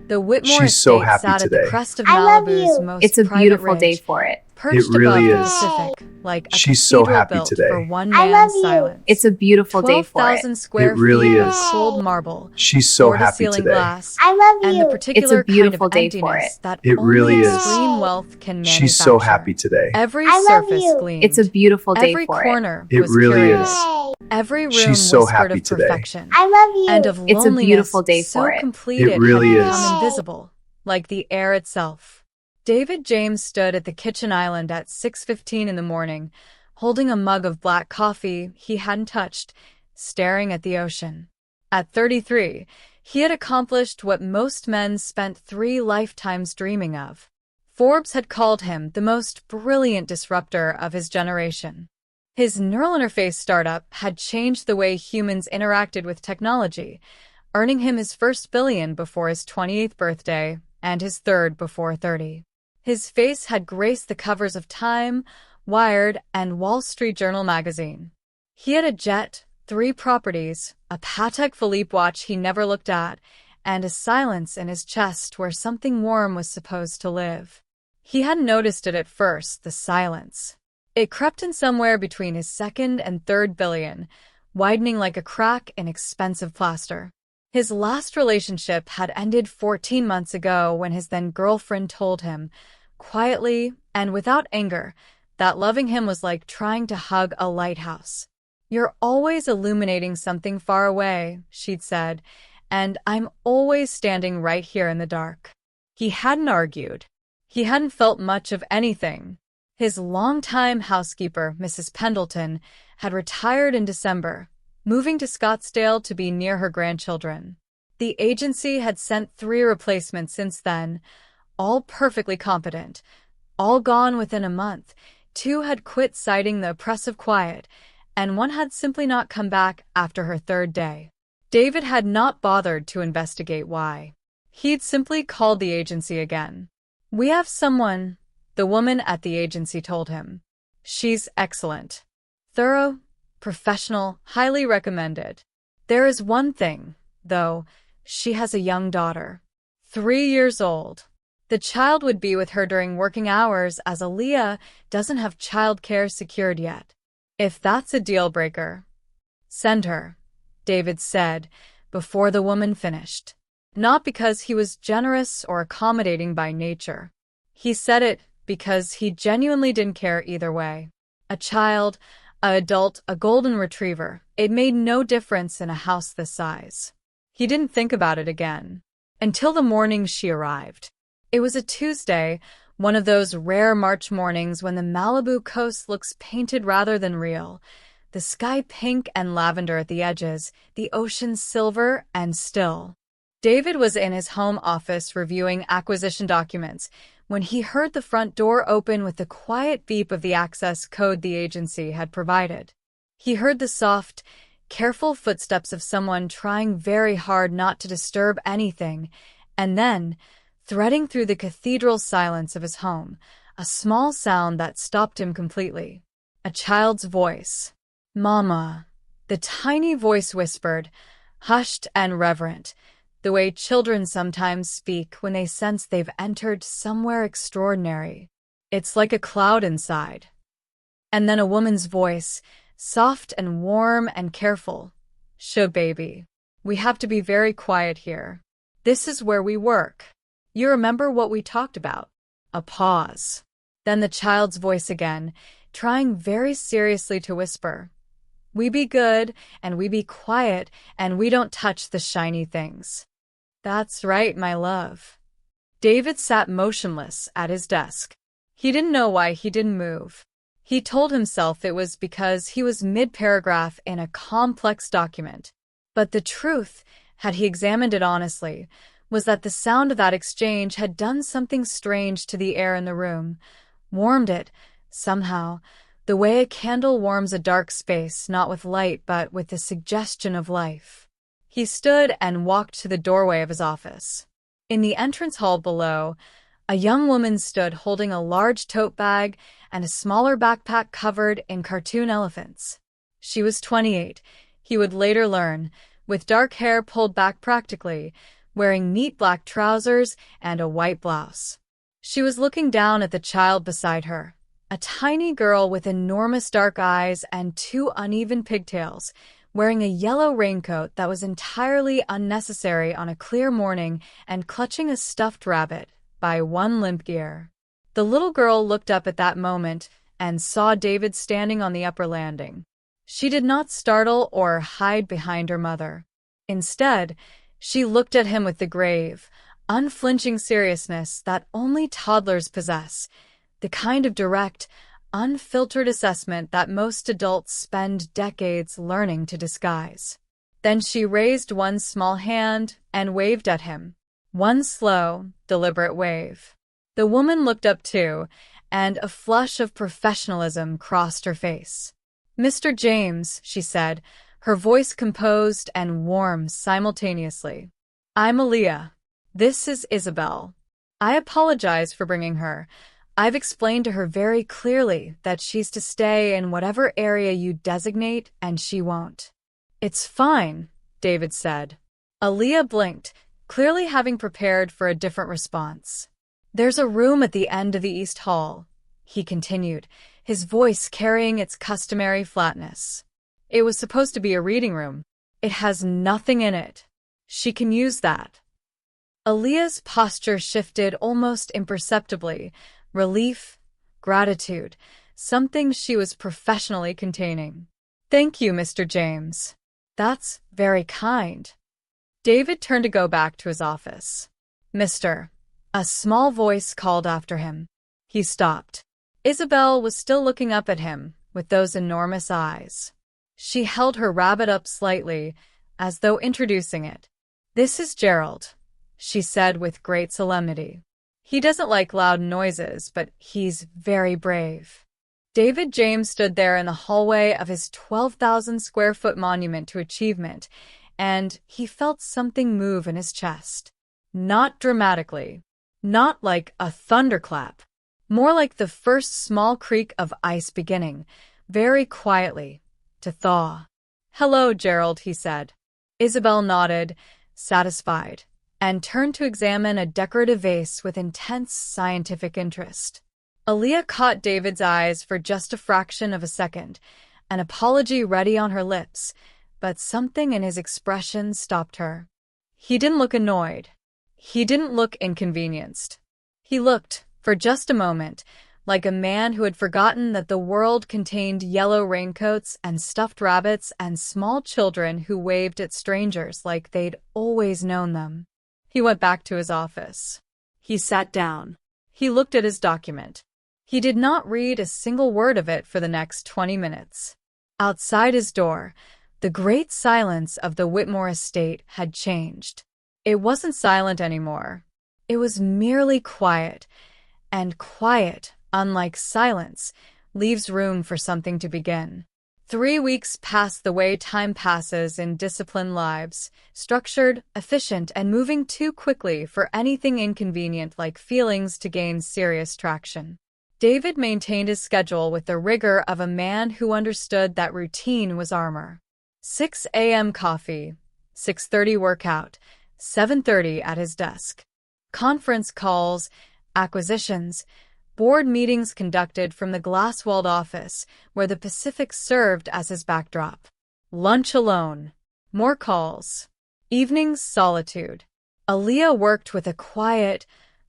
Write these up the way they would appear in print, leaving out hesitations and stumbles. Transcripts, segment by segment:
The Whitmore She's so estate happy sat at the today. crest of I love Malibu's you. most It's a private beautiful day ridge, for it. perched really above the is. Pacific, like a She's so cathedral happy built today. for one I love man's you. silence. It's a beautiful day for it. 12,000 square It really feet is. of cold marble, She's so happy floor-to-ceiling today. glass, I love and the you. particular kind beautiful of day for emptiness it. that It really only is. extreme wealth can manufacture. She's so happy today. Every I love surface you. gleamed. It's a beautiful day Every for corner It was really curated. is. Every room She's so whispered happy of today. perfection I love you. and of It's a loneliness beautiful day so for it. complete It it really had is. become invisible, like the air itself. David James stood at the kitchen island at 6:15 in the morning, holding a mug of black coffee he hadn't touched, staring at the ocean. At 33, he had accomplished what most men spent 3 lifetimes dreaming of. Forbes had called him the most brilliant disruptor of his generation. His neural interface startup had changed the way humans interacted with technology, earning him his first billion before his 28th birthday and his third before 30. His face had graced the covers of Time, Wired, and Wall Street Journal magazine. He had a jet, 3 properties, a Patek Philippe watch he never looked at, and a silence in his chest where something warm was supposed to live. He hadn't noticed it at first, the silence. It crept in somewhere between his second and third billion, widening like a crack in expensive plaster. His last relationship had ended 14 months ago when his then-girlfriend told him, quietly and without anger, that loving him was like trying to hug a lighthouse. "You're always illuminating something far away," she'd said, "and I'm always standing right here in the dark." He hadn't argued. He hadn't felt much of anything. His longtime housekeeper, Mrs. Pendleton, had retired in December, moving to Scottsdale to be near her grandchildren. The agency had sent 3 replacements since then, all perfectly competent, all gone within a month. 2 had quit citing the oppressive quiet, and 1 had simply not come back after her 3rd day. David had not bothered to investigate why. He'd simply called the agency again. "We have someone," the woman at the agency told him. "She's excellent. Thorough, professional, highly recommended. There is one thing, though. She has a young daughter. 3 years old. The child would be with her during working hours as Aaliyah doesn't have childcare secured yet. If that's a deal breaker, send her," David said before the woman finished. Not because he was generous or accommodating by nature. He said it because he genuinely didn't care either way. A child, an adult, a golden retriever, it made no difference in a house this size. He didn't think about it again until the morning she arrived. It was a Tuesday, one of those rare March mornings when the Malibu coast looks painted rather than real, the sky pink and lavender at the edges, the ocean silver and still. David was in his home office reviewing acquisition documents when he heard the front door open with the quiet beep of the access code the agency had provided. He heard the soft, careful footsteps of someone trying very hard not to disturb anything, and then, threading through the cathedral silence of his home, a small sound that stopped him completely. A child's voice. "Mama," the tiny voice whispered, hushed and reverent, the way children sometimes speak when they sense they've entered somewhere extraordinary. "It's like a cloud inside." And then a woman's voice, soft and warm and careful. "Sure, baby. We have to be very quiet here. This is where we work. You remember what we talked about?" A pause. Then the child's voice again, trying very seriously to whisper. "We be good, and we be quiet, and we don't touch the shiny things." "That's right, my love." David sat motionless at his desk. He didn't know why he didn't move. He told himself it was because he was mid-paragraph in a complex document. But the truth, had he examined it honestly, was that the sound of that exchange had done something strange to the air in the room, warmed it, somehow, the way a candle warms a dark space, not with light but with the suggestion of life. He stood and walked to the doorway of his office. In the entrance hall below, a young woman stood holding a large tote bag and a smaller backpack covered in cartoon elephants. She was 28, he would later learn, with dark hair pulled back practically, wearing neat black trousers and a white blouse. She was looking down at the child beside her, a tiny girl with enormous dark eyes and two uneven pigtails, wearing a yellow raincoat that was entirely unnecessary on a clear morning and clutching a stuffed rabbit by one limp ear. The little girl looked up at that moment and saw David standing on the upper landing. She did not startle or hide behind her mother. Instead, she looked at him with the grave, unflinching seriousness that only toddlers possess, the kind of direct, unfiltered assessment that most adults spend decades learning to disguise. Then she raised one small hand and waved at him. One slow, deliberate wave. The woman looked up too, and a flush of professionalism crossed her face. "Mr. James," she said, her voice composed and warm simultaneously. "I'm Aaliyah. This is Isabel. I apologize for bringing her. I've explained to her very clearly that she's to stay in whatever area you designate, and she won't." "It's fine," David said. Aaliyah blinked, clearly having prepared for a different response. "There's a room at the end of the East Hall," he continued, his voice carrying its customary flatness. "It was supposed to be a reading room. It has nothing in it. She can use that." Aaliyah's posture shifted almost imperceptibly. Relief, gratitude, something she was professionally containing. "Thank you, Mr. James. That's very kind." David turned to go back to his office. "Mr." A small voice called after him. He stopped. Isabel was still looking up at him with those enormous eyes. She held her rabbit up slightly, as though introducing it. "This is Gerald," she said with great solemnity. "He doesn't like loud noises, but he's very brave." David James stood there in the hallway of his 12,000-square-foot monument to achievement, and he felt something move in his chest. Not dramatically. Not like a thunderclap. More like the first small creak of ice beginning, very quietly, to thaw. "Hello, Gerald," he said. Isabel nodded, satisfied, and turned to examine a decorative vase with intense scientific interest. Aaliyah caught David's eyes for just a fraction of a second, an apology ready on her lips, but something in his expression stopped her. He didn't look annoyed. He didn't look inconvenienced. He looked, for just a moment, like a man who had forgotten that the world contained yellow raincoats and stuffed rabbits and small children who waved at strangers like they'd always known them. He went back to his office. He sat down. He looked at his document. He did not read a single word of it for the next 20 minutes. Outside his door, the great silence of the Whitmore estate had changed. It wasn't silent anymore. It was merely quiet, and quiet, unlike silence, leaves room for something to begin. 3 weeks passed the way time passes in disciplined lives, structured, efficient, and moving too quickly for anything inconvenient like feelings to gain serious traction. David maintained his schedule with the rigor of a man who understood that routine was armor. 6 a.m. coffee, 6:30 workout, 7:30 at his desk. Conference calls, acquisitions, board meetings conducted from the glass-walled office where the Pacific served as his backdrop. Lunch alone. More calls. Evenings solitude. Aaliyah worked with a quiet,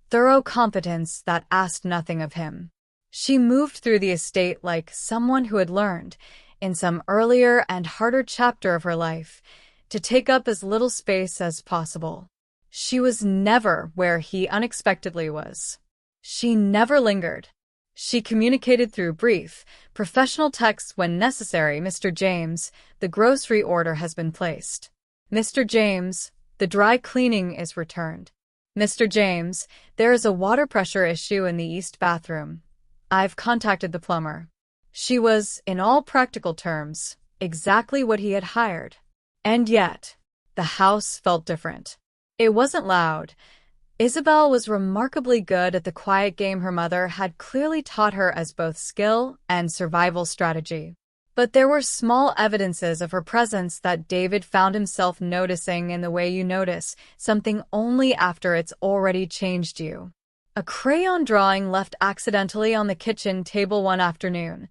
thorough competence that asked nothing of him. She moved through the estate like someone who had learned, in some earlier and harder chapter of her life, to take up as little space as possible. She was never where he unexpectedly was. She never lingered. She communicated through brief, professional texts when necessary. "Mr. James, the grocery order has been placed." "Mr. James, the dry cleaning is returned." "Mr. James, there is a water pressure issue in the east bathroom. I've contacted the plumber." She was, in all practical terms, exactly what he had hired. And yet, the house felt different. It wasn't loud. Isabel was remarkably good at the quiet game her mother had clearly taught her as both skill and survival strategy. But there were small evidences of her presence that David found himself noticing in the way you notice something only after it's already changed you. A crayon drawing left accidentally on the kitchen table one afternoon.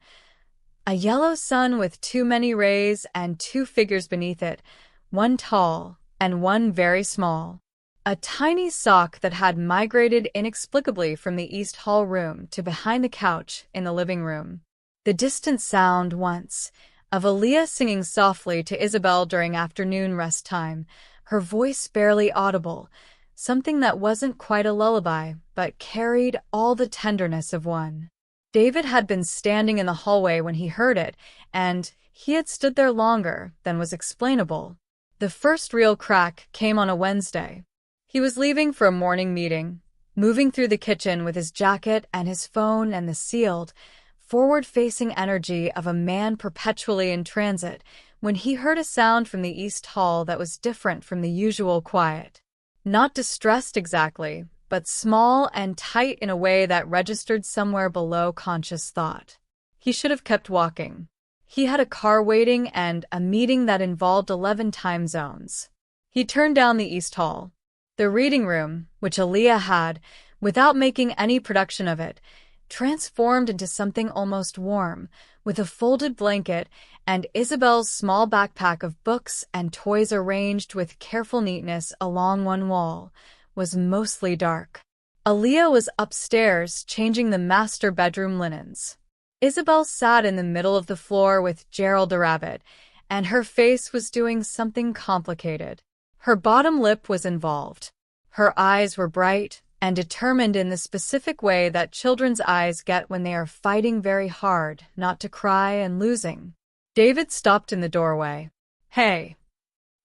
A yellow sun with too many rays and two figures beneath it, one tall and one very small. A tiny sock that had migrated inexplicably from the East Hall room to behind the couch in the living room. The distant sound once of Aaliyah singing softly to Isabel during afternoon rest time, her voice barely audible, something that wasn't quite a lullaby but carried all the tenderness of one. David had been standing in the hallway when he heard it, and he had stood there longer than was explainable. The first real crack came on a Wednesday. He was leaving for a morning meeting, moving through the kitchen with his jacket and his phone and the sealed, forward-facing energy of a man perpetually in transit, when he heard a sound from the East Hall that was different from the usual quiet. Not distressed exactly, but small and tight in a way that registered somewhere below conscious thought. He should have kept walking. He had a car waiting and a meeting that involved 11 time zones. He turned down the East Hall. The reading room, which Aaliyah had, without making any production of it, transformed into something almost warm, with a folded blanket and Isabel's small backpack of books and toys arranged with careful neatness along one wall, was mostly dark. Aaliyah was upstairs changing the master bedroom linens. Isabel sat in the middle of the floor with Gerald the rabbit, and her face was doing something complicated. Her bottom lip was involved. Her eyes were bright and determined in the specific way that children's eyes get when they are fighting very hard not to cry and losing. David stopped in the doorway. "Hey."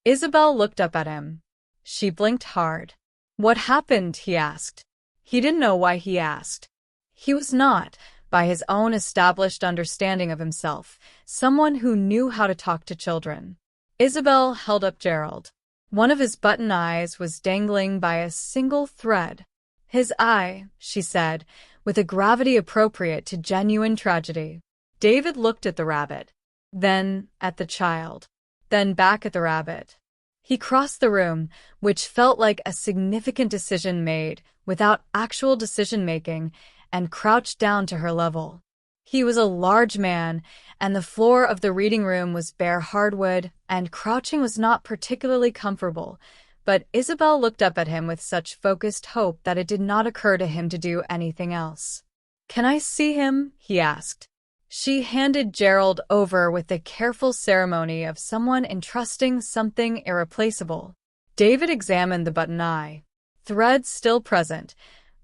Isabel looked up at him. She blinked hard. "What happened?" he asked. He didn't know why he asked. He was not, by his own established understanding of himself, someone who knew how to talk to children. Isabel held up Gerald. One of his button eyes was dangling by a single thread. "His eye," she said, with a gravity appropriate to genuine tragedy. David looked at the rabbit, then at the child, then back at the rabbit. He crossed the room, which felt like a significant decision made without actual decision-making, and crouched down to her level. He was a large man, and the floor of the reading room was bare hardwood, and crouching was not particularly comfortable, but Isabel looked up at him with such focused hope that it did not occur to him to do anything else. "Can I see him?" he asked. She handed Gerald over with the careful ceremony of someone entrusting something irreplaceable. David examined the button eye. Thread still present,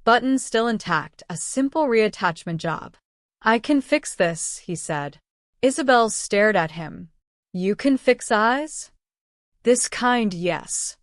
button still intact, a simple reattachment job. "I can fix this," he said. Isabel stared at him. "You can fix eyes?" "This kind, yes."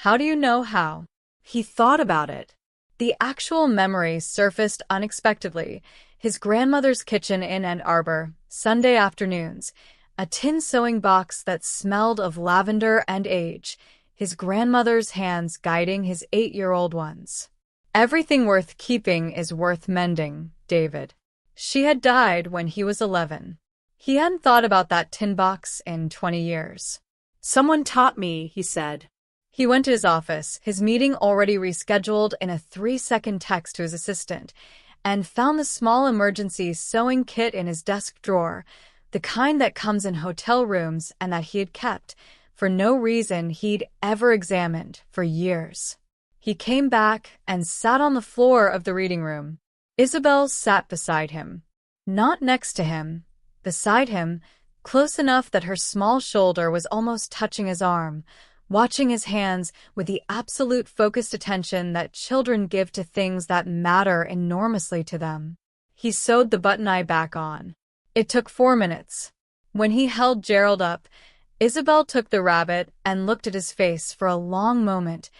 "How do you know how?" He thought about it. The actual memory surfaced unexpectedly. His grandmother's kitchen in Ann Arbor, Sunday afternoons, a tin sewing box that smelled of lavender and age, his grandmother's hands guiding his 8-year-old ones. Everything worth keeping is worth mending, David. She had died when he was 11. He hadn't thought about that tin box in 20 years. "Someone taught me," he said. He went to his office, his meeting already rescheduled in a 3-second text to his assistant, and found the small emergency sewing kit in his desk drawer, the kind that comes in hotel rooms and that he had kept, for no reason he'd ever examined, for years. He came back and sat on the floor of the reading room. Isabel sat beside him. Not next to him, beside him, close enough that her small shoulder was almost touching his arm, watching his hands with the absolute focused attention that children give to things that matter enormously to them. He sewed the button eye back on. It took 4 minutes. When he held Gerald up, Isabel took the rabbit and looked at his face for a long moment,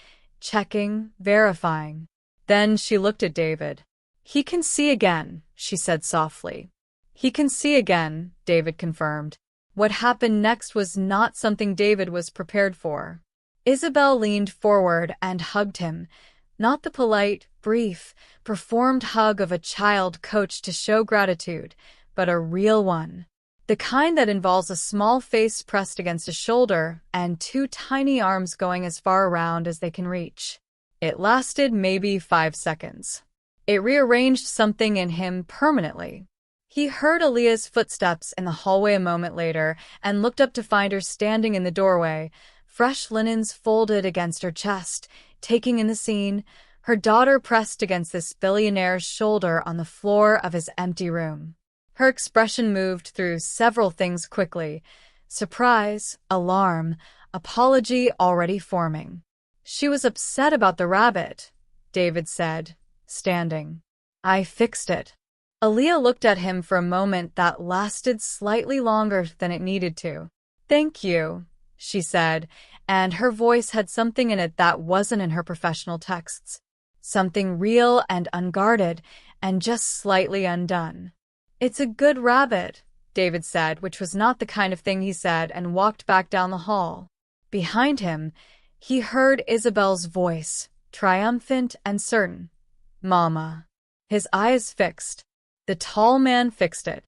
checking, verifying. Then she looked at David. "He can see again," she said softly. "He can see again," David confirmed. What happened next was not something David was prepared for. Isabel leaned forward and hugged him, not the polite, brief, performed hug of a child coached to show gratitude, but a real one. The kind that involves a small face pressed against a shoulder and two tiny arms going as far around as they can reach. It lasted maybe 5 seconds. It rearranged something in him permanently. He heard Aaliyah's footsteps in the hallway a moment later and looked up to find her standing in the doorway, fresh linens folded against her chest, taking in the scene, her daughter pressed against this billionaire's shoulder on the floor of his empty room. Her expression moved through several things quickly: surprise, alarm, apology already forming. "She was upset about the rabbit," David said, standing. "I fixed it." Aaliyah looked at him for a moment that lasted slightly longer than it needed to. "Thank you," she said, and her voice had something in it that wasn't in her professional texts. Something real and unguarded, and just slightly undone. "It's a good rabbit," David said, which was not the kind of thing he said, and walked back down the hall. Behind him, he heard Isabel's voice, triumphant and certain. "Mama." His eyes fixed. The tall man fixed it.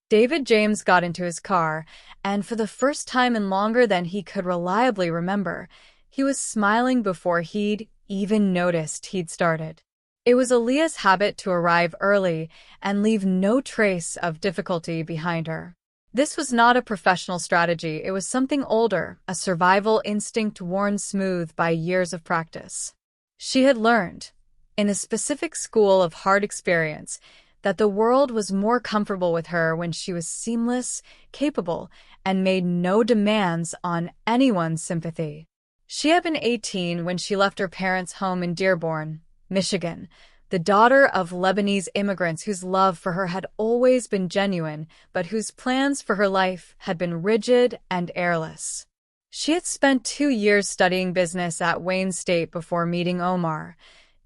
David James got into his car, and for the first time in longer than he could reliably remember, he was smiling before he'd even noticed he'd started. It was Aaliyah's habit to arrive early and leave no trace of difficulty behind her. This was not a professional strategy, it was something older, a survival instinct worn smooth by years of practice. She had learned, in a specific school of hard experience, that the world was more comfortable with her when she was seamless, capable, and made no demands on anyone's sympathy. She had been 18 when she left her parents' home in Dearborn, Michigan, the daughter of Lebanese immigrants whose love for her had always been genuine, but whose plans for her life had been rigid and airless. She had spent 2 years studying business at Wayne State before meeting Omar,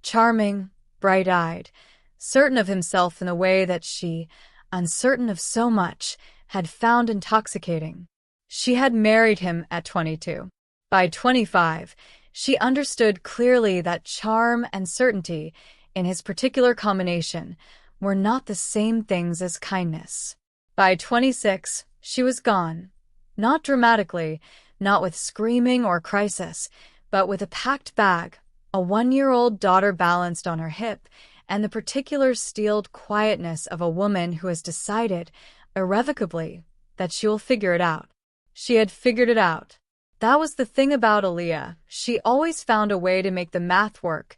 charming, bright-eyed, certain of himself in a way that she, uncertain of so much, had found intoxicating. She had married him at 22. By 25, she understood clearly that charm and certainty, in his particular combination, were not the same things as kindness. By 26, she was gone. Not dramatically, not with screaming or crisis, but with a packed bag, a 1-year-old daughter balanced on her hip, and the particular steeled quietness of a woman who has decided, irrevocably, that she will figure it out. She had figured it out. That was the thing about Aaliyah. She always found a way to make the math work,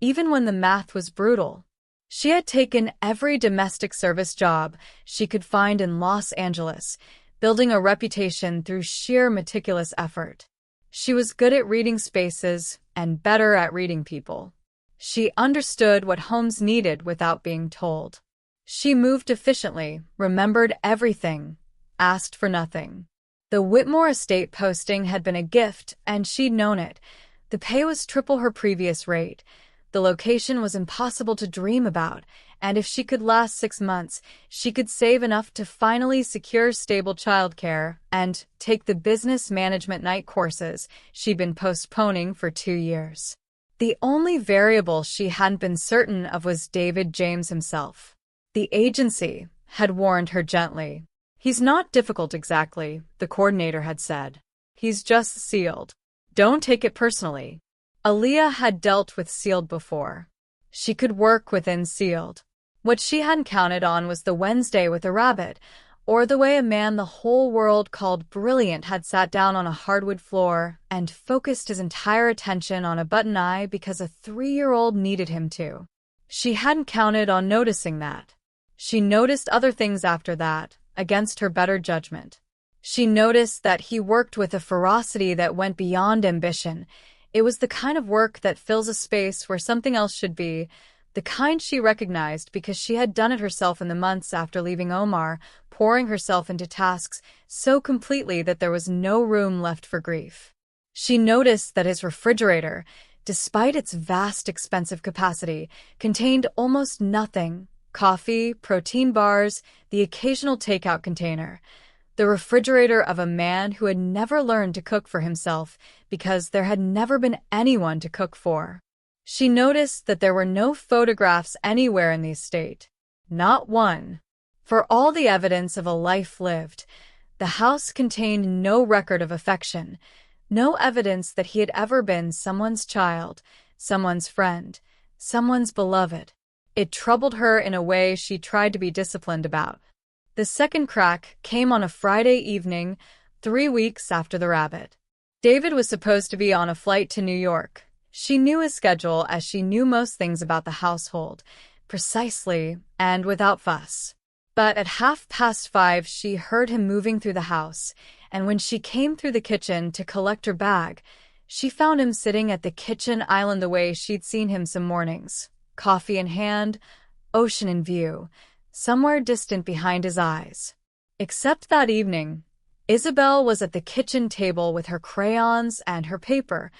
even when the math was brutal. She had taken every domestic service job she could find in Los Angeles, building a reputation through sheer meticulous effort. She was good at reading spaces and better at reading people. She understood what homes needed without being told. She moved efficiently, remembered everything, asked for nothing. The Whitmore estate posting had been a gift, and she'd known it. The pay was triple her previous rate. The location was impossible to dream about, and if she could last 6 months, she could save enough to finally secure stable childcare and take the business management night courses she'd been postponing for 2 years. The only variable she hadn't been certain of was David James himself. The agency had warned her gently. "He's not difficult exactly," the coordinator had said. "He's just sealed. Don't take it personally." Aaliyah had dealt with sealed before. She could work within sealed. What she hadn't counted on was the Wednesday with a rabbit, or the way a man the whole world called brilliant had sat down on a hardwood floor and focused his entire attention on a button eye because a 3-year-old needed him to. She hadn't counted on noticing that. She noticed other things after that, against her better judgment. She noticed that he worked with a ferocity that went beyond ambition. It was the kind of work that fills a space where something else should be, the kind she recognized because she had done it herself in the months after leaving Omar, pouring herself into tasks so completely that there was no room left for grief. She noticed that his refrigerator, despite its vast expensive capacity, contained almost nothing: coffee, protein bars, the occasional takeout container. The refrigerator of a man who had never learned to cook for himself because there had never been anyone to cook for. She noticed that there were no photographs anywhere in the estate. Not one. For all the evidence of a life lived, the house contained no record of affection, no evidence that he had ever been someone's child, someone's friend, someone's beloved. It troubled her in a way she tried to be disciplined about. The second crack came on a Friday evening, 3 weeks after the rabbit. David was supposed to be on a flight to New York. She knew his schedule as she knew most things about the household, precisely and without fuss. But at 5:30, she heard him moving through the house, and when she came through the kitchen to collect her bag, she found him sitting at the kitchen island the way she'd seen him some mornings, coffee in hand, ocean in view, somewhere distant behind his eyes. Except that evening, Isabel was at the kitchen table with her crayons and her paper,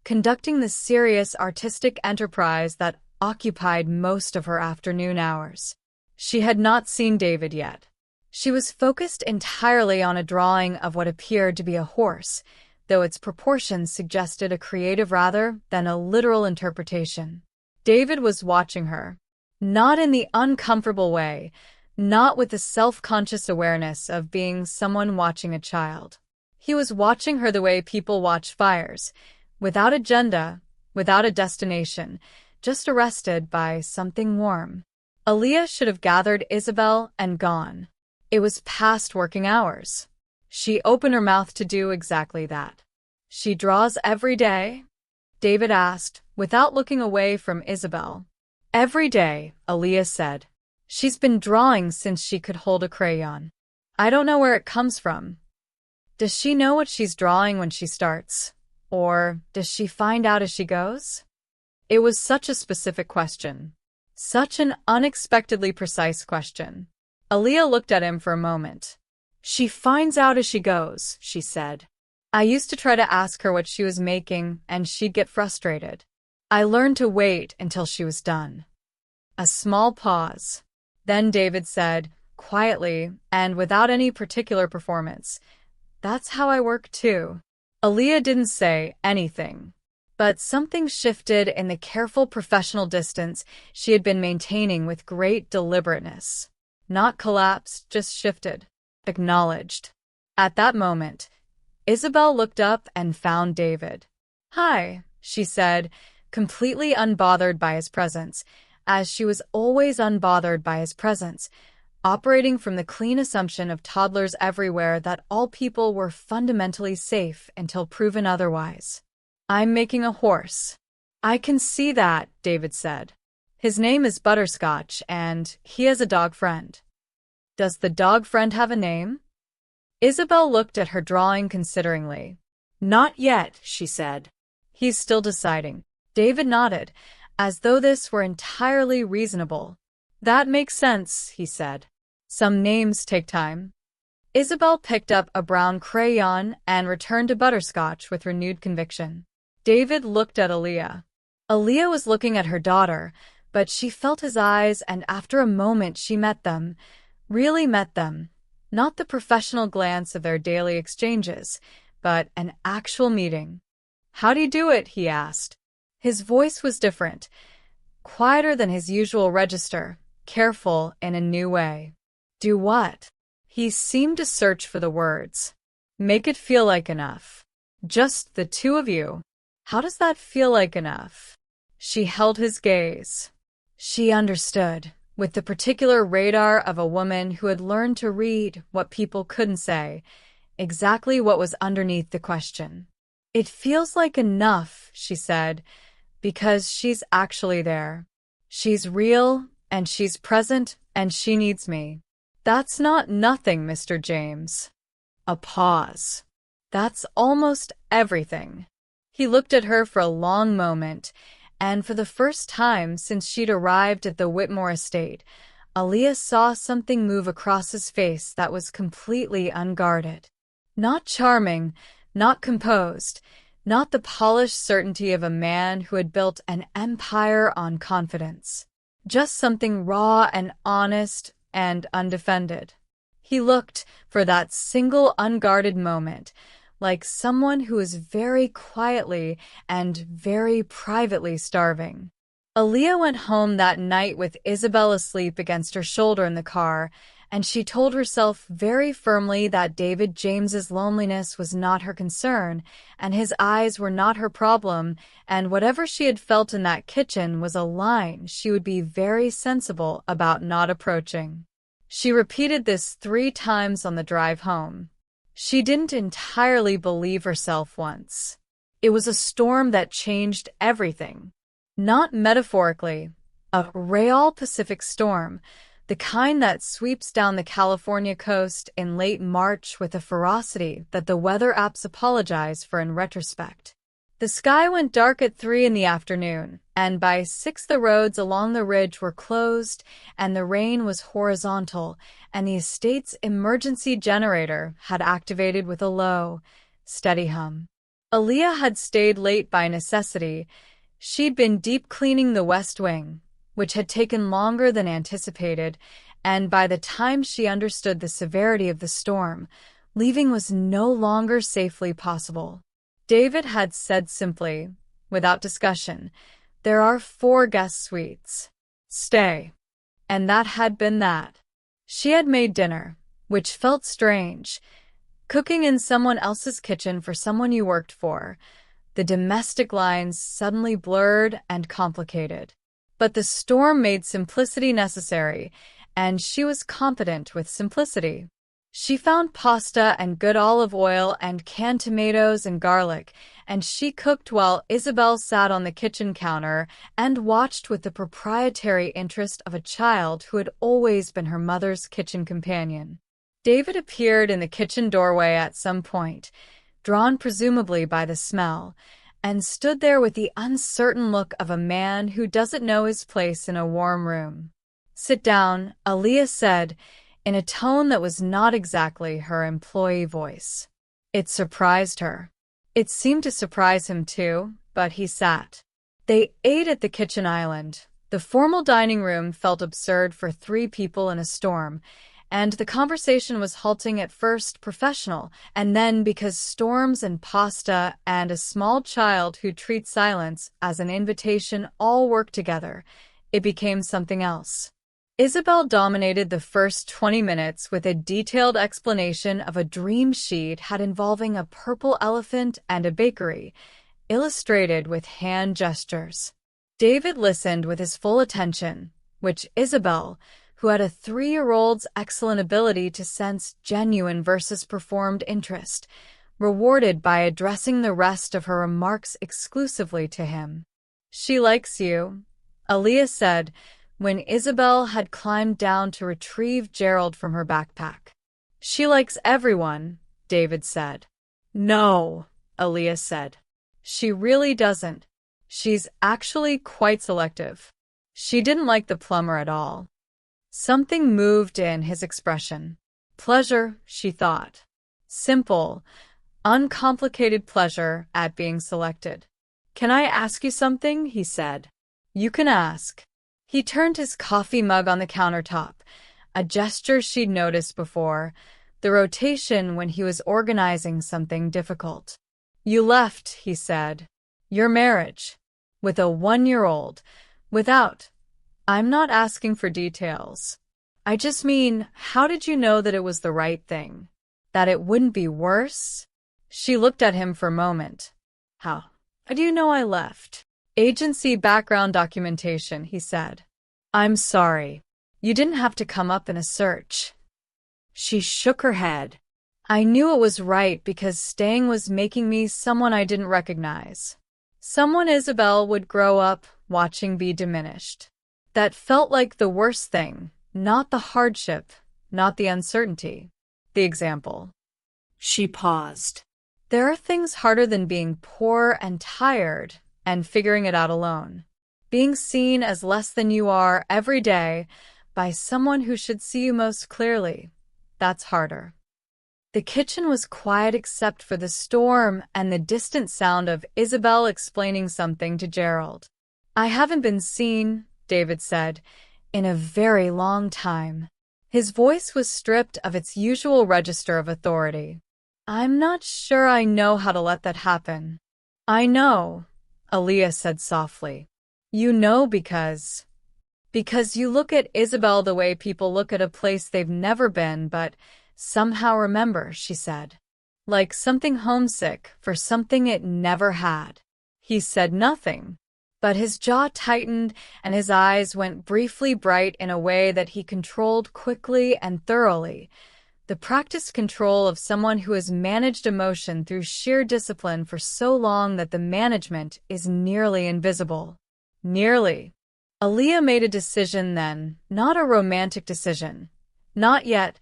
conducting the serious artistic enterprise that occupied most of her afternoon hours. She had not seen David yet. She was focused entirely on a drawing of what appeared to be a horse, though its proportions suggested a creative rather than a literal interpretation. David was watching her, not in the uncomfortable way, not with the self-conscious awareness of being someone watching a child. He was watching her the way people watch fires, without agenda, without a destination, just arrested by something warm. Aaliyah should have gathered Isabel and gone. It was past working hours. She opened her mouth to do exactly that. "She draws every day?" David asked, without looking away from Isabel. "Every day," Aaliyah said. "She's been drawing since she could hold a crayon. I don't know where it comes from. Does she know what she's drawing when she starts? Or does she find out as she goes?" It was such a specific question. Such an unexpectedly precise question. Aaliyah looked at him for a moment. "She finds out as she goes," she said. "I used to try to ask her what she was making, and she'd get frustrated. I learned to wait until she was done." A small pause. Then David said, quietly and without any particular performance, "That's how I work too." Aaliyah didn't say anything. But something shifted in the careful professional distance she had been maintaining with great deliberateness. Not collapsed, just shifted. Acknowledged. At that moment, Isabel looked up and found David. "Hi," she said, completely unbothered by his presence, as she was always unbothered by his presence, operating from the clean assumption of toddlers everywhere that all people were fundamentally safe until proven otherwise. "I'm making a horse." "I can see that," David said. "His name is Butterscotch, and he has a dog friend." "Does the dog friend have a name?" Isabel looked at her drawing consideringly. "Not yet," she said. "He's still deciding." David nodded, as though this were entirely reasonable. "That makes sense," he said. "Some names take time." Isabel picked up a brown crayon and returned to Butterscotch with renewed conviction. David looked at Aaliyah. Aaliyah was looking at her daughter, but she felt his eyes, and after a moment she met them, really met them. Not the professional glance of their daily exchanges, but an actual meeting. "How do you do it?" he asked. His voice was different, quieter than his usual register, careful in a new way. "Do what?" He seemed to search for the words. "Make it feel like enough. Just the two of you." "How does that feel like enough?" She held his gaze. She understood, with the particular radar of a woman who had learned to read what people couldn't say, exactly what was underneath the question. "It feels like enough," she said, "because she's actually there. She's real, and she's present, and she needs me." "That's not nothing, Mr. James." A pause. "That's almost everything." He looked at her for a long moment, and for the first time since she'd arrived at the Whitmore estate, Aaliyah saw something move across his face that was completely unguarded. Not charming, not composed, not the polished certainty of a man who had built an empire on confidence. Just something raw and honest and undefended. He looked, for that single unguarded moment, like someone who is very quietly and very privately starving. Aaliyah went home that night with Isabel asleep against her shoulder in the car, and she told herself very firmly that David James's loneliness was not her concern, and his eyes were not her problem, and whatever she had felt in that kitchen was a line she would be very sensible about not approaching. She repeated this 3 times on the drive home. She didn't entirely believe herself once. It was a storm that changed everything. Not metaphorically, a real Pacific storm, the kind that sweeps down the California coast in late March with a ferocity that the weather apps apologize for in retrospect. The sky went dark at 3 in the afternoon, and by 6 the roads along the ridge were closed, and the rain was horizontal, and the estate's emergency generator had activated with a low, steady hum. Aaliyah had stayed late by necessity. She'd been deep cleaning the West Wing, which had taken longer than anticipated, and by the time she understood the severity of the storm, leaving was no longer safely possible. David had said simply, without discussion, "There are 4 guest suites. Stay." And that had been that. She had made dinner, which felt strange. Cooking in someone else's kitchen for someone you worked for. The domestic lines suddenly blurred and complicated. But the storm made simplicity necessary, and she was competent with simplicity. She found pasta and good olive oil and canned tomatoes and garlic, and she cooked while Isabel sat on the kitchen counter and watched with the proprietary interest of a child who had always been her mother's kitchen companion. David appeared in the kitchen doorway at some point, drawn presumably by the smell, and stood there with the uncertain look of a man who doesn't know his place in a warm room. "Sit down," Aaliyah said, in a tone that was not exactly her employee voice. It surprised her. It seemed to surprise him too, but he sat. They ate at the kitchen island. The formal dining room felt absurd for 3 people in a storm, and the conversation was halting at first professional, and then because storms and pasta and a small child who treats silence as an invitation all work together, it became something else. Isabel dominated the first 20 minutes with a detailed explanation of a dream she'd had involving a purple elephant and a bakery, illustrated with hand gestures. David listened with his full attention, which Isabel, who had a 3-year-old's excellent ability to sense genuine versus performed interest, rewarded by addressing the rest of her remarks exclusively to him. "She likes you," Aaliyah said, when Isabel had climbed down to retrieve Gerald from her backpack. "She likes everyone," David said. "No," Aaliyah said. "She really doesn't. She's actually quite selective. She didn't like the plumber at all." Something moved in his expression. Pleasure, she thought. Simple, uncomplicated pleasure at being selected. "Can I ask you something?" he said. "You can ask." He turned his coffee mug on the countertop, a gesture she'd noticed before, the rotation when he was organizing something difficult. "You left," he said, "your marriage, with a 1-year-old, without. I'm not asking for details. I just mean, how did you know that it was the right thing? That it wouldn't be worse?" She looked at him for a moment. How do you know I left?" "Agency background documentation," he said. "I'm sorry. You didn't have to come up in a search." She shook her head. "I knew it was right because staying was making me someone I didn't recognize. Someone Isabel would grow up watching be diminished. That felt like the worst thing, not the hardship, not the uncertainty. The example." She paused. "There are things harder than being poor and tired and figuring it out alone. Being seen as less than you are every day by someone who should see you most clearly. That's harder." The kitchen was quiet except for the storm and the distant sound of Isabel explaining something to Gerald. "I haven't been seen," David said, "in a very long time." His voice was stripped of its usual register of authority. "I'm not sure I know how to let that happen." "I know," Aaliyah said softly. "You know because Because you look at Isabel the way people look at a place they've never been but somehow remember, she said. Like something homesick for something it never had. He said nothing, but his jaw tightened and his eyes went briefly bright in a way that he controlled quickly and thoroughly. The practiced control of someone who has managed emotion through sheer discipline for so long that the management is nearly invisible. Nearly. Aaliyah made a decision then, not a romantic decision. Not yet,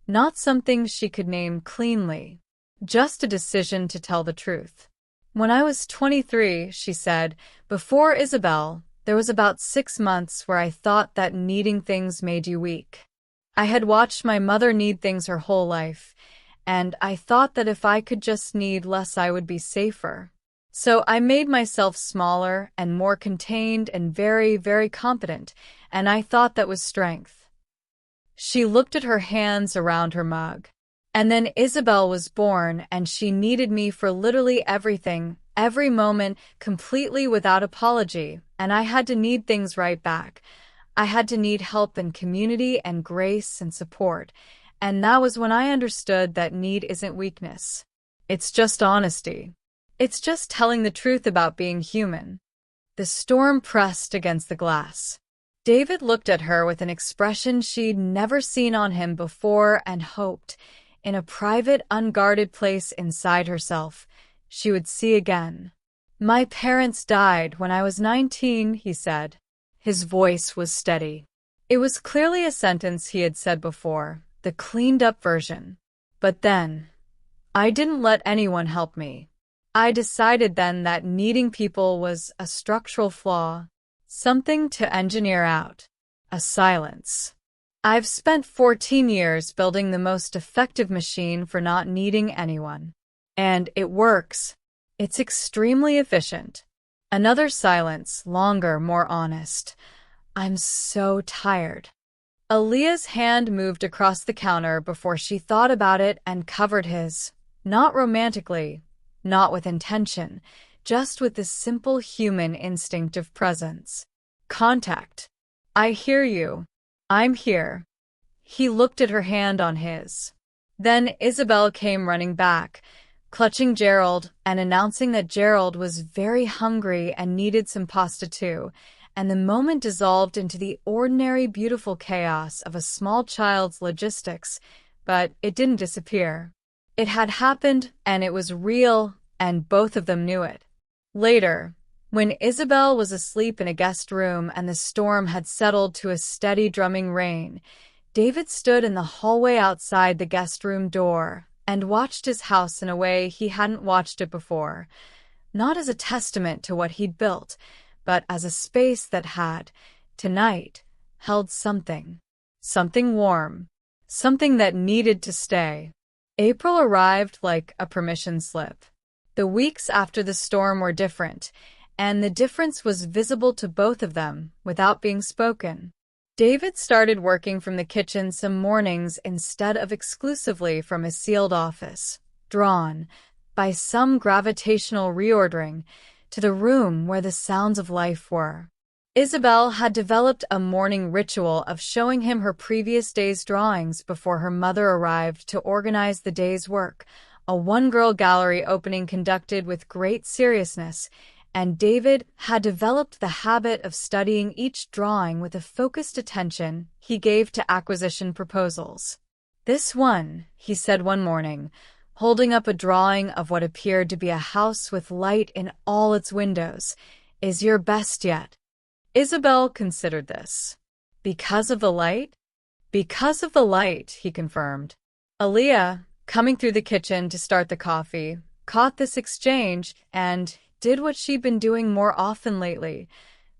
not something she could name cleanly. Just a decision to tell the truth. When I was 23, she said, before Isabel, there was about 6 months where I thought that needing things made you weak. I had watched my mother need things her whole life, and I thought that if I could just need less I would be safer. So I made myself smaller and more contained and very, very competent, and I thought that was strength. She looked at her hands around her mug. And then Isabel was born, and she needed me for literally everything, every moment, completely without apology, and I had to need things right back. I had to need help and community and grace and support, and that was when I understood that need isn't weakness. It's just honesty. It's just telling the truth about being human. The storm pressed against the glass. David looked at her with an expression she'd never seen on him before and hoped, in a private, unguarded place inside herself, she would see again. My parents died when I was 19, he said. His voice was steady. It was clearly a sentence he had said before, the cleaned-up version. But then, I didn't let anyone help me. I decided then that needing people was a structural flaw, something to engineer out, a silence. I've spent 14 years building the most effective machine for not needing anyone. And it works. It's extremely efficient. Another silence, longer, more honest. I'm so tired. Aaliyah's hand moved across the counter before she thought about it and covered his. Not romantically, not with intention, just with the simple human instinct of presence. Contact. I hear you. I'm here. He looked at her hand on his. Then Isabel came running back, clutching Gerald and announcing that Gerald was very hungry and needed some pasta too, and the moment dissolved into the ordinary beautiful chaos of a small child's logistics, but it didn't disappear. It had happened, and it was real, and both of them knew it. Later, when Isabel was asleep in a guest room and the storm had settled to a steady drumming rain, David stood in the hallway outside the guest room door and watched his house in a way he hadn't watched it before, not as a testament to what he'd built, but as a space that had, tonight, held something. Something warm. Something that needed to stay. April arrived like a permission slip. The weeks after the storm were different, and the difference was visible to both of them without being spoken. David started working from the kitchen some mornings instead of exclusively from his sealed office, drawn, by some gravitational reordering, to the room where the sounds of life were. Isabel had developed a morning ritual of showing him her previous day's drawings before her mother arrived to organize the day's work, a one-girl gallery opening conducted with great seriousness, and David had developed the habit of studying each drawing with a focused attention he gave to acquisition proposals. This one, he said one morning, holding up a drawing of what appeared to be a house with light in all its windows, is your best yet. Isabel considered this. Because of the light? Because of the light, he confirmed. Aaliyah, coming through the kitchen to start the coffee, caught this exchange and did what she'd been doing more often lately.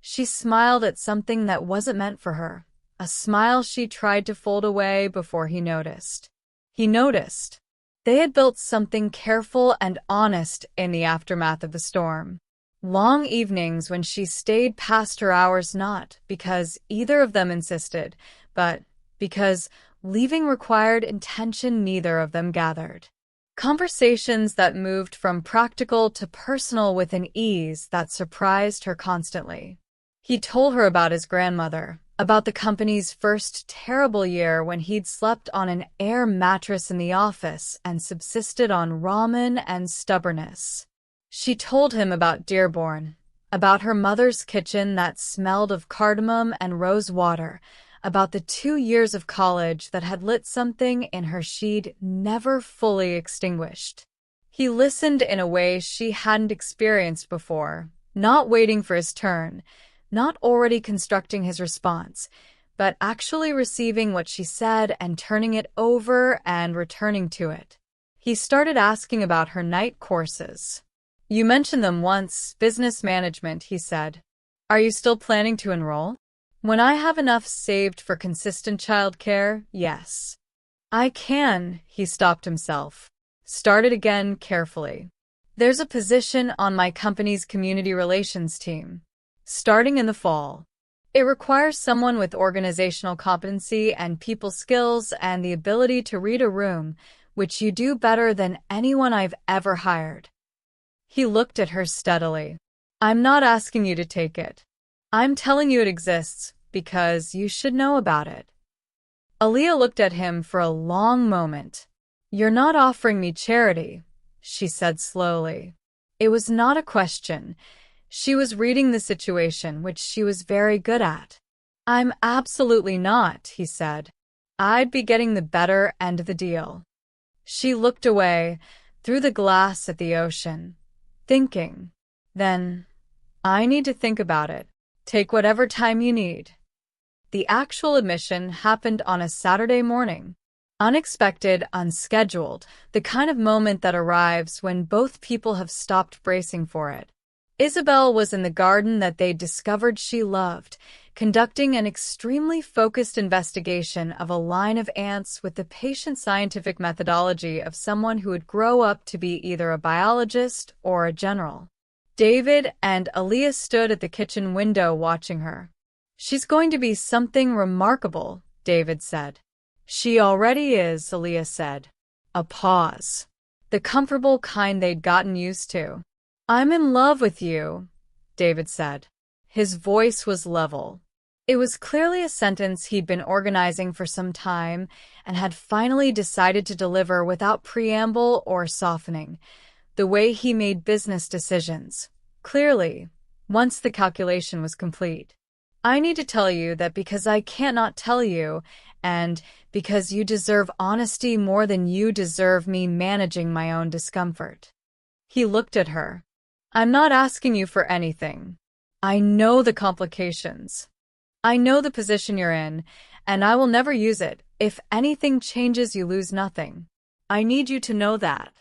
She smiled at something that wasn't meant for her, a smile she tried to fold away before he noticed. He noticed. They had built something careful and honest in the aftermath of the storm. Long evenings when she stayed past her hours, not because either of them insisted, but because leaving required intention neither of them gathered. Conversations that moved from practical to personal with an ease that surprised her constantly. He told her about his grandmother, about the company's first terrible year when he'd slept on an air mattress in the office and subsisted on ramen and stubbornness. She told him about Dearborn, about her mother's kitchen that smelled of cardamom and rose water, about the 2 years of college that had lit something in her she'd never fully extinguished. He listened in a way she hadn't experienced before, not waiting for his turn, not already constructing his response, but actually receiving what she said and turning it over and returning to it. He started asking about her night courses. "You mentioned them once, business management," he said. "Are you still planning to enroll?" "When I have enough saved for consistent childcare, yes." "I can," he stopped himself. Started again carefully. "There's a position on my company's community relations team, starting in the fall. It requires someone with organizational competency and people skills and the ability to read a room, which you do better than anyone I've ever hired." He looked at her steadily. "I'm not asking you to take it. I'm telling you it exists because you should know about it." Aaliyah looked at him for a long moment. "You're not offering me charity," she said slowly. It was not a question. She was reading the situation, which she was very good at. "I'm absolutely not," he said. "I'd be getting the better end of the deal." She looked away, through the glass at the ocean, thinking. "Then, I need to think about it. Take whatever time you need." The actual admission happened on a Saturday morning. Unexpected, unscheduled, the kind of moment that arrives when both people have stopped bracing for it. Isabel was in the garden that they'd discovered she loved, conducting an extremely focused investigation of a line of ants with the patient scientific methodology of someone who would grow up to be either a biologist or a general. David and Aaliyah stood at the kitchen window watching her. "She's going to be something remarkable," David said. "She already is," Aaliyah said. A pause. The comfortable kind they'd gotten used to. "I'm in love with you," David said. His voice was level. It was clearly a sentence he'd been organizing for some time and had finally decided to deliver without preamble or softening, the way he made business decisions. Clearly, once the calculation was complete. "I need to tell you that because I can't not tell you, and because you deserve honesty more than you deserve me managing my own discomfort." He looked at her. "I'm not asking you for anything. I know the complications. I know the position you're in, and I will never use it. If anything changes, you lose nothing. I need you to know that."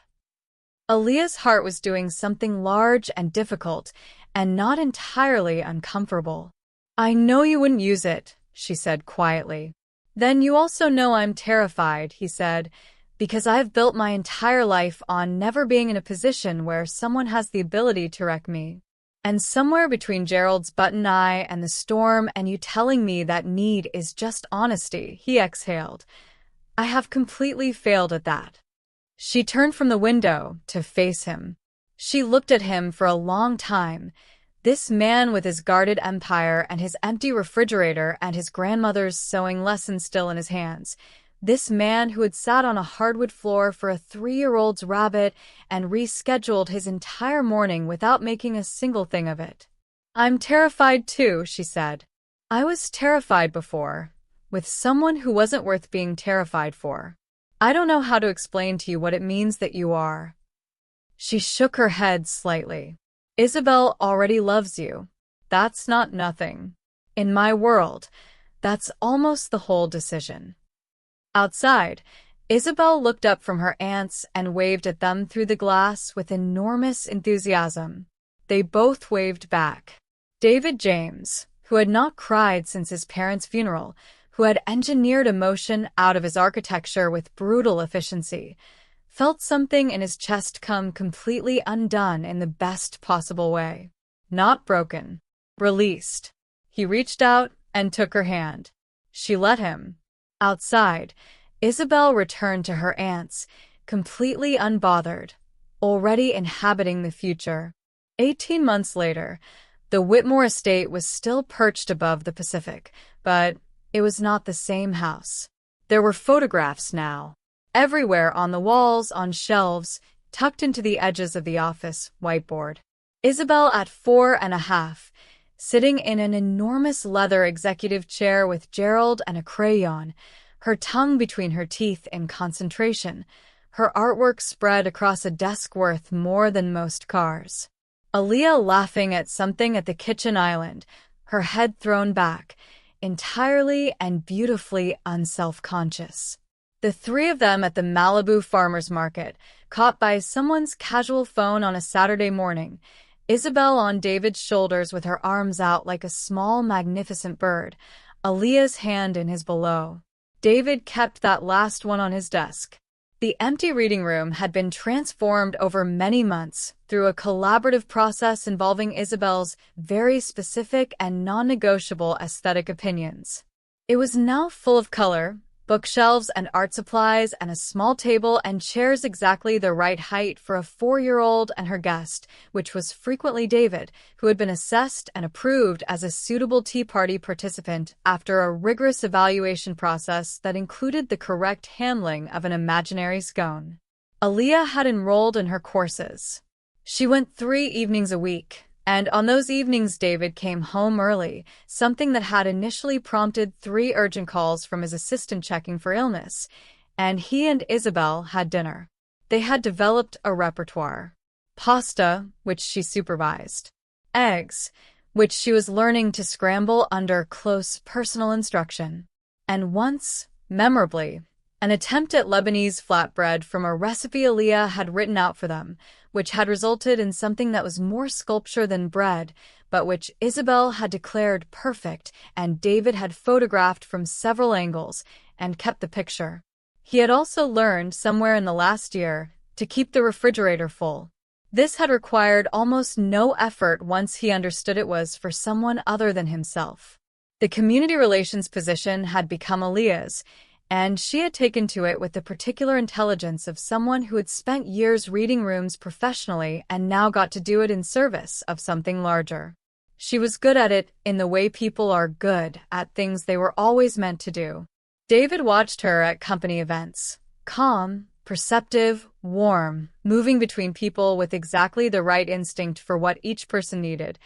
Aaliyah's heart was doing something large and difficult, and not entirely uncomfortable. "I know you wouldn't use it," she said quietly. "Then you also know I'm terrified," he said, "because I've built my entire life on never being in a position where someone has the ability to wreck me. And somewhere between Gerald's button eye and the storm and you telling me that need is just honesty," he exhaled, "I have completely failed at that." She turned from the window to face him. She looked at him for a long time, this man with his guarded empire and his empty refrigerator and his grandmother's sewing lesson still in his hands. This man who had sat on a hardwood floor for a 3-year-old's rabbit and rescheduled his entire morning without making a single thing of it. "I'm terrified too," she said. "I was terrified before, with someone who wasn't worth being terrified for. I don't know how to explain to you what it means that you are." She shook her head slightly. "Isabel already loves you. That's not nothing. In my world, that's almost the whole decision." Outside, Isabel looked up from her aunts and waved at them through the glass with enormous enthusiasm. They both waved back. David James, who had not cried since his parents' funeral, who had engineered emotion out of his architecture with brutal efficiency, felt something in his chest come completely undone in the best possible way. Not broken. Released. He reached out and took her hand. She let him. Outside, Isabel returned to her aunts, completely unbothered, already inhabiting the future. 18 months later, The Whitmore estate was still perched above the Pacific, but it was not the same house. There were photographs now. Everywhere on the walls, on shelves, tucked into the edges of the office whiteboard. Isabel at 4.5, sitting in an enormous leather executive chair with Gerald and a crayon, her tongue between her teeth in concentration, her artwork spread across a desk worth more than most cars. Aaliyah laughing at something at the kitchen island, her head thrown back, entirely and beautifully unself-conscious. The three of them at the Malibu farmers market, caught by someone's casual phone on a Saturday morning, Isabel on David's shoulders with her arms out like a small, magnificent bird, Aaliyah's hand in his below. David kept that last one on his desk. The empty reading room had been transformed over many months through a collaborative process involving Isabel's very specific and non-negotiable aesthetic opinions. It was now full of color, bookshelves and art supplies, and a small table and chairs exactly the right height for a 4-year-old and her guest, which was frequently David, who had been assessed and approved as a suitable Tea Party participant after a rigorous evaluation process that included the correct handling of an imaginary scone. Aaliyah had enrolled in her courses. She went 3 evenings a week, and on those evenings David came home early, something that had initially prompted 3 urgent calls from his assistant checking for illness, and he and Isabel had dinner. They had developed a repertoire. Pasta, which she supervised. Eggs, which she was learning to scramble under close personal instruction. And once, memorably, an attempt at Lebanese flatbread from a recipe Aaliyah had written out for them, which had resulted in something that was more sculpture than bread, but which Isabel had declared perfect and David had photographed from several angles and kept the picture. He had also learned somewhere in the last year to keep the refrigerator full. This had required almost no effort once he understood it was for someone other than himself. The community relations position had become Aaliyah's, and she had taken to it with the particular intelligence of someone who had spent years reading rooms professionally and now got to do it in service of something larger. She was good at it in the way people are good at things they were always meant to do. David watched her at company events, calm, perceptive, warm, moving between people with exactly the right instinct for what each person needed,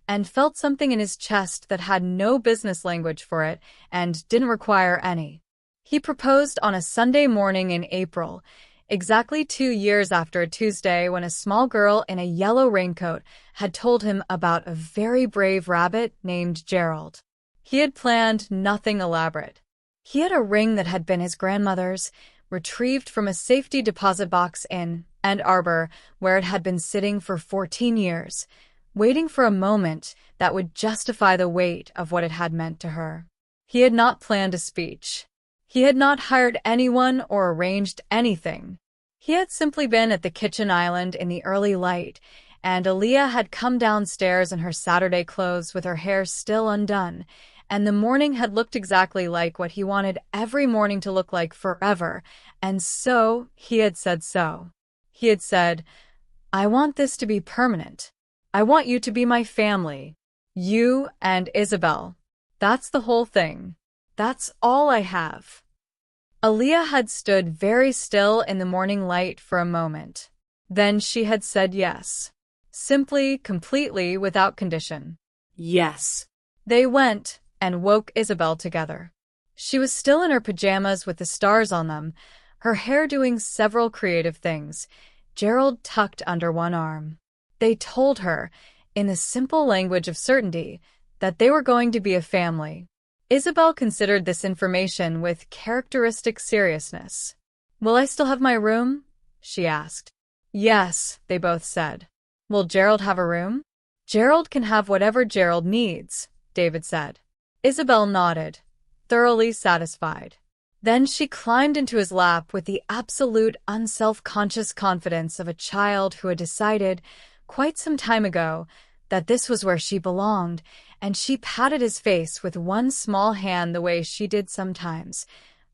and felt something in his chest that had no business language for it and didn't require any. He proposed on a Sunday morning in April, exactly 2 years after a Tuesday when a small girl in a yellow raincoat had told him about a very brave rabbit named Gerald. He had planned nothing elaborate. He had a ring that had been his grandmother's, retrieved from a safety deposit box in Ann Arbor, where it had been sitting for 14 years, waiting for a moment that would justify the weight of what it had meant to her. He had not planned a speech. He had not hired anyone or arranged anything. He had simply been at the kitchen island in the early light, and Aaliyah had come downstairs in her Saturday clothes with her hair still undone, and the morning had looked exactly like what he wanted every morning to look like forever, and so he had said so. He had said, "I want this to be permanent. I want you to be my family. You and Isabel. That's the whole thing. That's all I have." Aaliyah had stood very still in the morning light for a moment. Then she had said yes. Simply, completely, without condition. Yes. They went and woke Isabel together. She was still in her pajamas with the stars on them, her hair doing several creative things, Gerald tucked under one arm. They told her, in the simple language of certainty, that they were going to be a family. Isabel considered this information with characteristic seriousness. "Will I still have my room?" she asked. "Yes," they both said. "Will Gerald have a room?" "Gerald can have whatever Gerald needs," David said. Isabel nodded, thoroughly satisfied. Then she climbed into his lap with the absolute unself-conscious confidence of a child who had decided, quite some time ago, that this was where she belonged, and she patted his face with one small hand the way she did sometimes,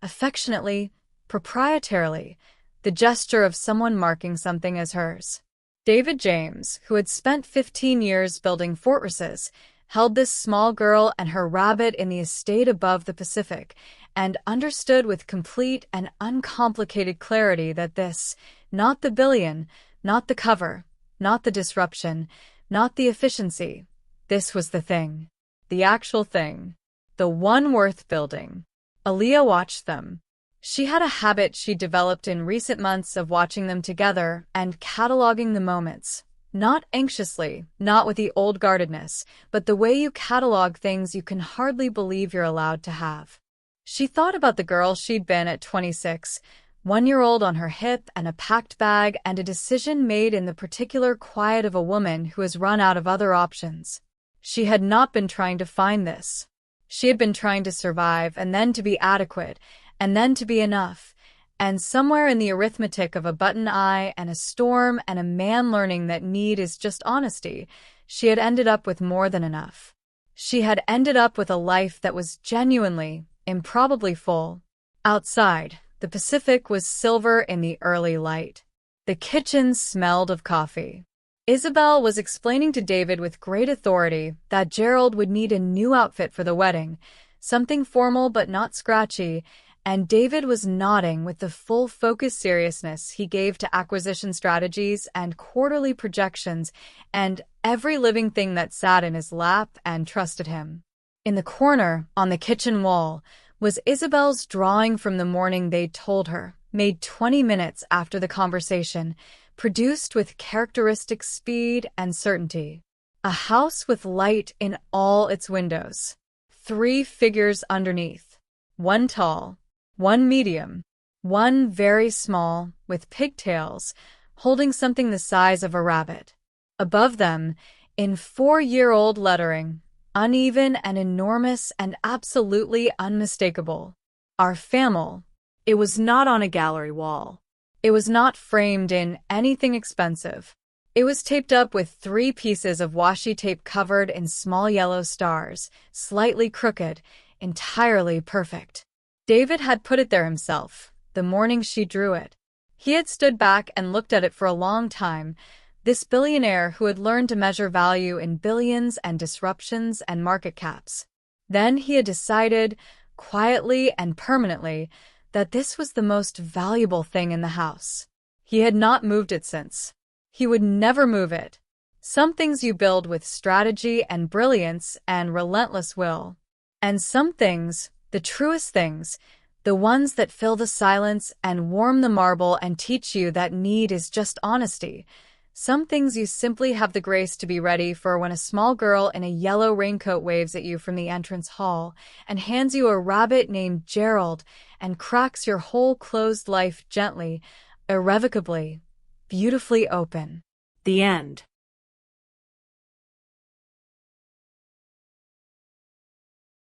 affectionately, proprietarily, the gesture of someone marking something as hers. David James, who had spent 15 years building fortresses, held this small girl and her rabbit in the estate above the Pacific, and understood with complete and uncomplicated clarity that this, not the billion, not the cover, not the disruption, not the efficiency, this was the thing. The actual thing. The one worth building. Aaliyah watched them. She had a habit she developed in recent months of watching them together and cataloging the moments. Not anxiously, not with the old guardedness, but the way you catalog things you can hardly believe you're allowed to have. She thought about the girl she'd been at 26, 1-year-old on her hip and a packed bag and a decision made in the particular quiet of a woman who has run out of other options. She had not been trying to find this. She had been trying to survive and then to be adequate and then to be enough. And somewhere in the arithmetic of a button eye and a storm and a man learning that need is just honesty, she had ended up with more than enough. She had ended up with a life that was genuinely, improbably full. Outside, the Pacific was silver in the early light. The kitchen smelled of coffee. Isabel was explaining to David with great authority that Gerald would need a new outfit for the wedding, something formal but not scratchy, and David was nodding with the full focus seriousness he gave to acquisition strategies and quarterly projections and every living thing that sat in his lap and trusted him. In the corner, on the kitchen wall, was Isabel's drawing from the morning they'd told her, made 20 minutes after the conversation, produced with characteristic speed and certainty. A house with light in all its windows. 3 figures underneath. 1 tall. 1 medium, 1 very small, with pigtails, holding something the size of a rabbit. Above them, in 4-year-old lettering, uneven and enormous and absolutely unmistakable, Our Famil. It was not on a gallery wall. It was not framed in anything expensive. It was taped up with 3 pieces of washi tape covered in small yellow stars, slightly crooked, entirely perfect. David had put it there himself, the morning she drew it. He had stood back and looked at it for a long time, this billionaire who had learned to measure value in billions and disruptions and market caps. Then he had decided, quietly and permanently, that this was the most valuable thing in the house. He had not moved it since. He would never move it. Some things you build with strategy and brilliance and relentless will. And some things, the truest things, the ones that fill the silence and warm the marble and teach you that need is just honesty. Some things you simply have the grace to be ready for when a small girl in a yellow raincoat waves at you from the entrance hall and hands you a rabbit named Gerald and cracks your whole closed life gently, irrevocably, beautifully open. The end.